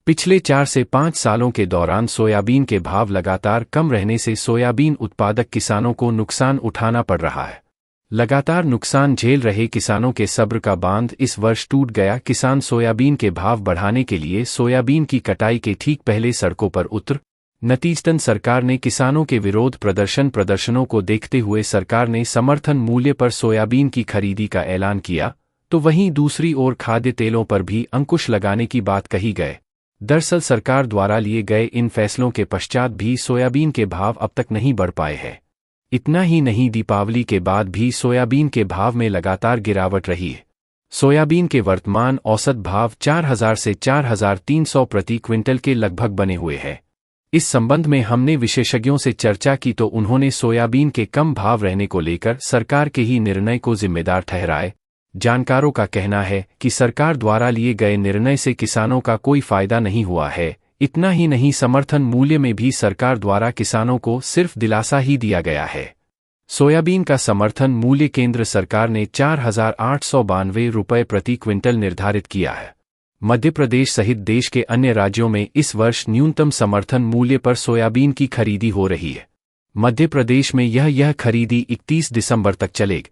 पिछले 4 से 5 सालों के दौरान सोयाबीन के भाव लगातार कम रहने से सोयाबीन उत्पादक किसानों को नुकसान उठाना पड़ रहा है। लगातार नुकसान झेल रहे किसानों के सब्र का बांध इस वर्ष टूट गया। किसान सोयाबीन के भाव बढ़ाने के लिए सोयाबीन की कटाई के ठीक पहले सड़कों पर उतर। नतीजतन सरकार ने किसानों के विरोध प्रदर्शनों को देखते हुए सरकार ने समर्थन मूल्य पर सोयाबीन की खरीदी का ऐलान किया, तो वहीं दूसरी ओर खाद्य तेलों पर भी अंकुश लगाने की बात कही गई। दरअसल सरकार द्वारा लिए गए इन फैसलों के पश्चात भी सोयाबीन के भाव अब तक नहीं बढ़ पाए हैं। इतना ही नहीं, दीपावली के बाद भी सोयाबीन के भाव में लगातार गिरावट रही है। सोयाबीन के वर्तमान औसत भाव 4000 से 4300 प्रति क्विंटल के लगभग बने हुए हैं। इस संबंध में हमने विशेषज्ञों से चर्चा की तो उन्होंने सोयाबीन के कम भाव रहने को लेकर सरकार के ही निर्णय को जिम्मेदार ठहराए। जानकारों का कहना है कि सरकार द्वारा लिए गए निर्णय से किसानों का कोई फायदा नहीं हुआ है। इतना ही नहीं, समर्थन मूल्य में भी सरकार द्वारा किसानों को सिर्फ दिलासा ही दिया गया है। सोयाबीन का समर्थन मूल्य केंद्र सरकार ने 4892 रुपये प्रति क्विंटल निर्धारित किया है। मध्य प्रदेश सहित देश के अन्य राज्यों में इस वर्ष न्यूनतम समर्थन मूल्य पर सोयाबीन की खरीदी हो रही है। मध्य प्रदेश में यह खरीदी 31 दिसंबर तक चलेगी।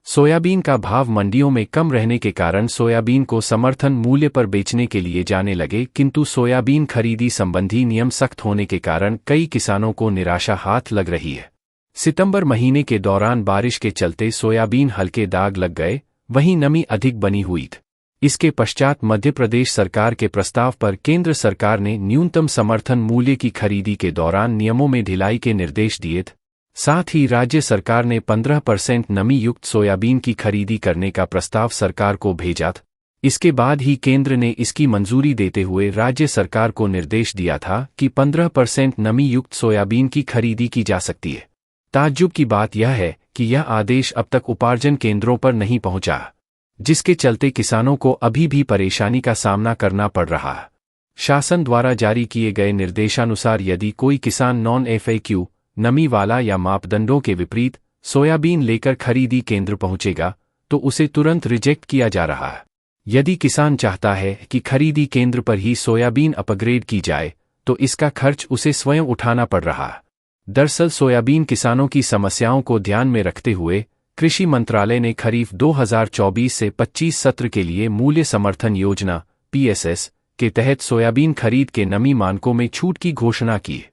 सोयाबीन का भाव मंडियों में कम रहने के कारण सोयाबीन को समर्थन मूल्य पर बेचने के लिए जाने लगे, किंतु सोयाबीन खरीदी संबंधी नियम सख्त होने के कारण कई किसानों को निराशा हाथ लग रही है। सितंबर महीने के दौरान बारिश के चलते सोयाबीन हल्के दाग लग गए, वहीं नमी अधिक बनी हुई थी। इसके पश्चात मध्य प्रदेश सरकार के प्रस्ताव पर केंद्र सरकार ने न्यूनतम समर्थन मूल्य की खरीदी के दौरान नियमों में ढिलाई के निर्देश दिए थे। साथ ही राज्य सरकार ने 15% नमी युक्त सोयाबीन की खरीदी करने का प्रस्ताव सरकार को भेजा था। इसके बाद ही केंद्र ने इसकी मंजूरी देते हुए राज्य सरकार को निर्देश दिया था कि 15% नमी युक्त सोयाबीन की खरीदी की जा सकती है। ताज्जुब की बात यह है कि यह आदेश अब तक उपार्जन केंद्रों पर नहीं पहुंचा, जिसके चलते किसानों को अभी भी परेशानी का सामना करना पड़ रहा है। शासन द्वारा जारी किए गए निर्देशानुसार यदि कोई किसान नॉन FAQ नमी वाला या मापदंडों के विपरीत सोयाबीन लेकर खरीदी केंद्र पहुंचेगा तो उसे तुरंत रिजेक्ट किया जा रहा है। यदि किसान चाहता है कि खरीदी केंद्र पर ही सोयाबीन अपग्रेड की जाए तो इसका खर्च उसे स्वयं उठाना पड़ रहा है। दरअसल सोयाबीन किसानों की समस्याओं को ध्यान में रखते हुए कृषि मंत्रालय ने खरीफ 2024 से 25 सत्र के लिए मूल्य समर्थन योजना PSS के तहत सोयाबीन खरीद के नमी मानकों में छूट की घोषणा की।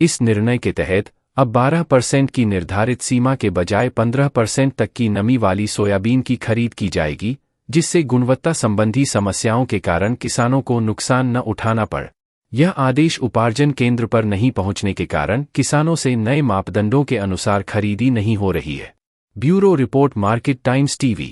इस निर्णय के तहत अब 12% की निर्धारित सीमा के बजाय 15% तक की नमी वाली सोयाबीन की खरीद की जाएगी, जिससे गुणवत्ता संबंधी समस्याओं के कारण किसानों को नुकसान न उठाना पड़े। यह आदेश उपार्जन केंद्र पर नहीं पहुंचने के कारण किसानों से नए मापदंडों के अनुसार खरीदी नहीं हो रही है। Bureau report, market times TV।